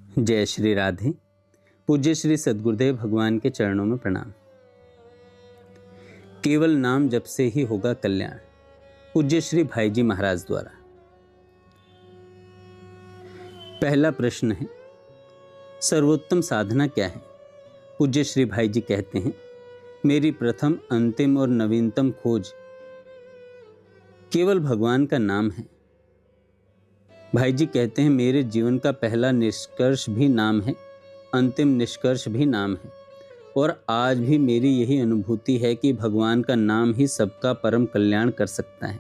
जय श्री राधे। पूज्य श्री सद्गुरुदेव भगवान के चरणों में प्रणाम। केवल नाम जप से ही होगा कल्याण। पूज्य श्री भाई जी महाराज द्वारा। पहला प्रश्न है, सर्वोत्तम साधना क्या है? पूज्य श्री भाई जी कहते हैं, मेरी प्रथम, अंतिम और नवीनतम खोज केवल भगवान का नाम है। भाई जी कहते हैं, मेरे जीवन का पहला निष्कर्ष भी नाम है, अंतिम निष्कर्ष भी नाम है, और आज भी मेरी यही अनुभूति है कि भगवान का नाम ही सबका परम कल्याण कर सकता है।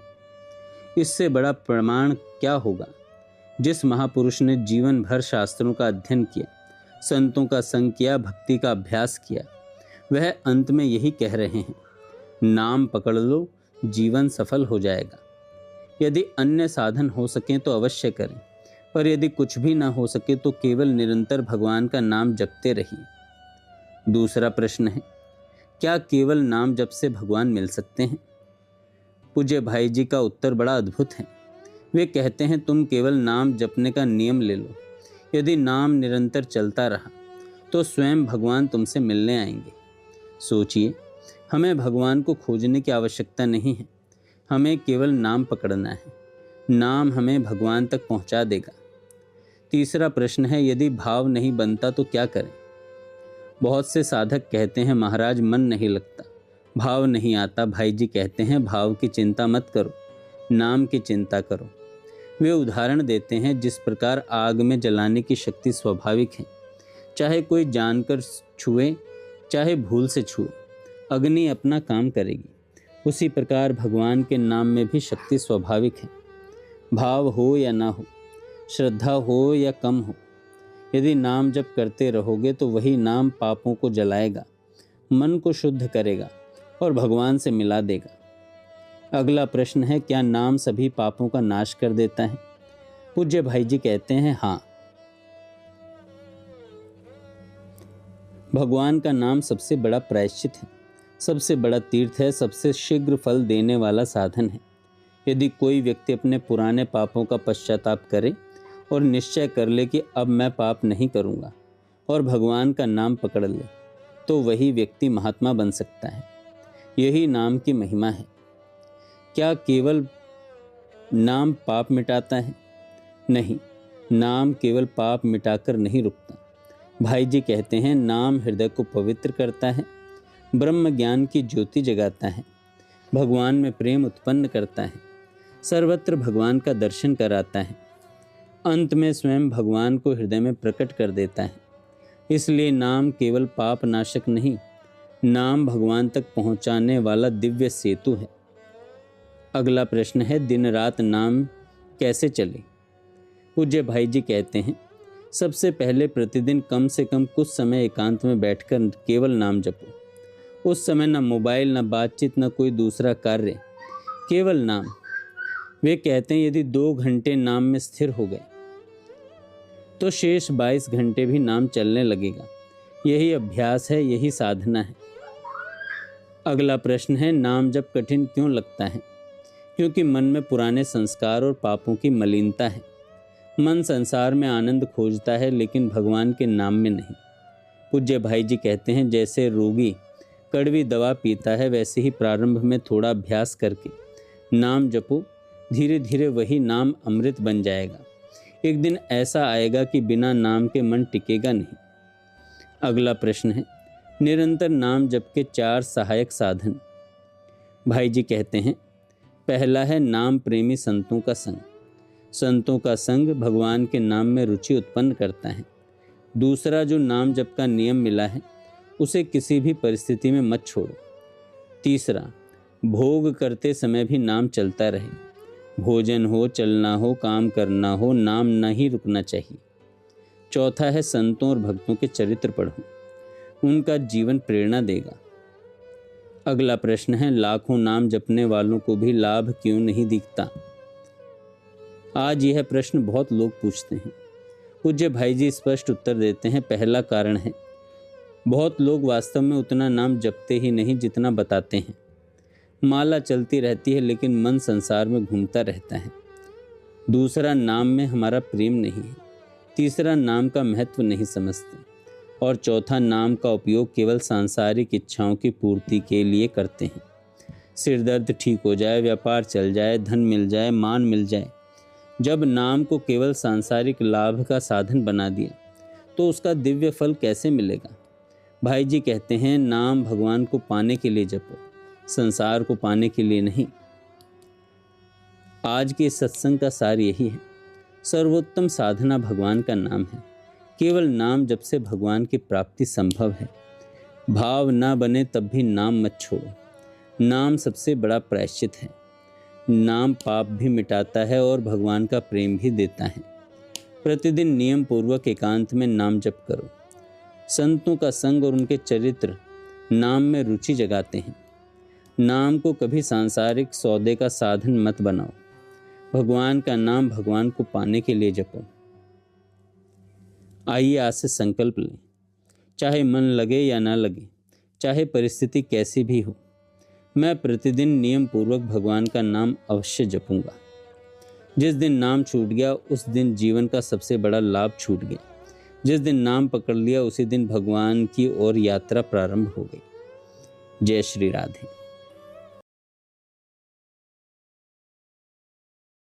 इससे बड़ा प्रमाण क्या होगा? जिस महापुरुष ने जीवन भर शास्त्रों का अध्ययन किया, संतों का संग किया, भक्ति का अभ्यास किया, वह अंत में यही कह रहे हैं, नाम पकड़ लो, जीवन सफल हो जाएगा। यदि अन्य साधन हो सकें तो अवश्य करें, पर यदि कुछ भी ना हो सके तो केवल निरंतर भगवान का नाम जपते रहिए। दूसरा प्रश्न है, क्या केवल नाम जप से भगवान मिल सकते हैं? पूज्य भाई जी का उत्तर बड़ा अद्भुत है। वे कहते हैं, तुम केवल नाम जपने का नियम ले लो। यदि नाम निरंतर चलता रहा तो स्वयं भगवान तुमसे मिलने आएंगे। सोचिए, हमें भगवान को खोजने की आवश्यकता नहीं है, हमें केवल नाम पकड़ना है। नाम हमें भगवान तक पहुंचा देगा। तीसरा प्रश्न है, यदि भाव नहीं बनता तो क्या करें? बहुत से साधक कहते हैं, महाराज मन नहीं लगता, भाव नहीं आता। भाई जी कहते हैं, भाव की चिंता मत करो, नाम की चिंता करो। वे उदाहरण देते हैं, जिस प्रकार आग में जलाने की शक्ति स्वाभाविक है, चाहे कोई जानकर छुए चाहे भूल से छुए, अग्नि अपना काम करेगी। उसी प्रकार भगवान के नाम में भी शक्ति स्वाभाविक है। भाव हो या ना हो, श्रद्धा हो या कम हो, यदि नाम जप करते रहोगे तो वही नाम पापों को जलाएगा, मन को शुद्ध करेगा और भगवान से मिला देगा। अगला प्रश्न है, क्या नाम सभी पापों का नाश कर देता है? पूज्य भाई जी कहते हैं, हाँ, भगवान का नाम सबसे बड़ा प्रायश्चित है, सबसे बड़ा तीर्थ है, सबसे शीघ्र फल देने वाला साधन है। यदि कोई व्यक्ति अपने पुराने पापों का पश्चाताप करे और निश्चय कर ले कि अब मैं पाप नहीं करूँगा और भगवान का नाम पकड़ ले, तो वही व्यक्ति महात्मा बन सकता है। यही नाम की महिमा है। क्या केवल नाम पाप मिटाता है? नहीं, नाम केवल पाप मिटाकर नहीं रुकता। भाई जी कहते हैं, नाम हृदय को पवित्र करता है, ब्रह्म ज्ञान की ज्योति जगाता है, भगवान में प्रेम उत्पन्न करता है, सर्वत्र भगवान का दर्शन कराता है, अंत में स्वयं भगवान को हृदय में प्रकट कर देता है। इसलिए नाम केवल पाप नाशक नहीं, नाम भगवान तक पहुंचाने वाला दिव्य सेतु है। अगला प्रश्न है, दिन रात नाम कैसे चले? पूज्य भाई जी कहते हैं, सबसे पहले प्रतिदिन कम से कम कुछ समय एकांत में बैठकर केवल नाम जपो। उस समय न मोबाइल, न बातचीत, न कोई दूसरा कार्य, केवल नाम। वे कहते हैं, यदि 2 घंटे नाम में स्थिर हो गए तो शेष 22 घंटे भी नाम चलने लगेगा। यही अभ्यास है, यही साधना है। अगला प्रश्न है, नाम जप कठिन क्यों लगता है? क्योंकि मन में पुराने संस्कार और पापों की मलिनता है। मन संसार में आनंद खोजता है, लेकिन भगवान के नाम में नहीं। पूज्य भाई जी कहते हैं, जैसे रोगी कड़वी दवा पीता है, वैसे ही प्रारंभ में थोड़ा अभ्यास करके नाम जपो, धीरे धीरे वही नाम अमृत बन जाएगा। एक दिन ऐसा आएगा कि बिना नाम के मन टिकेगा नहीं। अगला प्रश्न है, निरंतर नाम जप के 4 सहायक साधन। भाई जी कहते हैं, पहला है नाम प्रेमी संतों का संग। संतों का संग भगवान के नाम में रुचि उत्पन्न करता है। दूसरा, जो नाम जप का नियम मिला है उसे किसी भी परिस्थिति में मत छोड़ो। तीसरा, भोग करते समय भी नाम चलता रहे। भोजन हो, चलना हो, काम करना हो, नाम नहीं रुकना चाहिए। चौथा है, संतों और भक्तों के चरित्र पढ़ो, उनका जीवन प्रेरणा देगा। अगला प्रश्न है, लाखों नाम जपने वालों को भी लाभ क्यों नहीं दिखता? आज यह प्रश्न बहुत लोग पूछते हैं। पूज्य भाई जी स्पष्ट उत्तर देते हैं, पहला कारण है, बहुत लोग वास्तव में उतना नाम जपते ही नहीं जितना बताते हैं। माला चलती रहती है, लेकिन मन संसार में घूमता रहता है। दूसरा, नाम में हमारा प्रेम नहीं है। तीसरा, नाम का महत्व नहीं समझते। और चौथा, नाम का उपयोग केवल सांसारिक इच्छाओं की पूर्ति के लिए करते हैं। सिर दर्द ठीक हो जाए, व्यापार चल जाए, धन मिल जाए, मान मिल जाए। जब नाम को केवल सांसारिक लाभ का साधन बना दिया तो उसका दिव्य फल कैसे मिलेगा। भाई जी कहते हैं, नाम भगवान को पाने के लिए जपो, संसार को पाने के लिए नहीं। आज के सत्संग का सार यही है। सर्वोत्तम साधना भगवान का नाम है। केवल नाम जब से भगवान की प्राप्ति संभव है। भाव ना बने तब भी नाम मत छोड़ो। नाम सबसे बड़ा प्रायश्चित है। नाम पाप भी मिटाता है और भगवान का प्रेम भी देता है। प्रतिदिन नियम पूर्वक एकांत में नाम जप करो। संतों का संग और उनके चरित्र नाम में रुचि जगाते हैं। नाम को कभी सांसारिक सौदे का साधन मत बनाओ। भगवान का नाम भगवान को पाने के लिए जपो। आइए आज से संकल्प लें, चाहे मन लगे या ना लगे, चाहे परिस्थिति कैसी भी हो, मैं प्रतिदिन नियम पूर्वक भगवान का नाम अवश्य जपूंगा। जिस दिन नाम छूट गया उस दिन जीवन का सबसे बड़ा लाभ छूट गया। जिस दिन नाम पकड़ लिया उसी दिन भगवान की ओर यात्रा प्रारंभ हो गई। जय श्री राधे।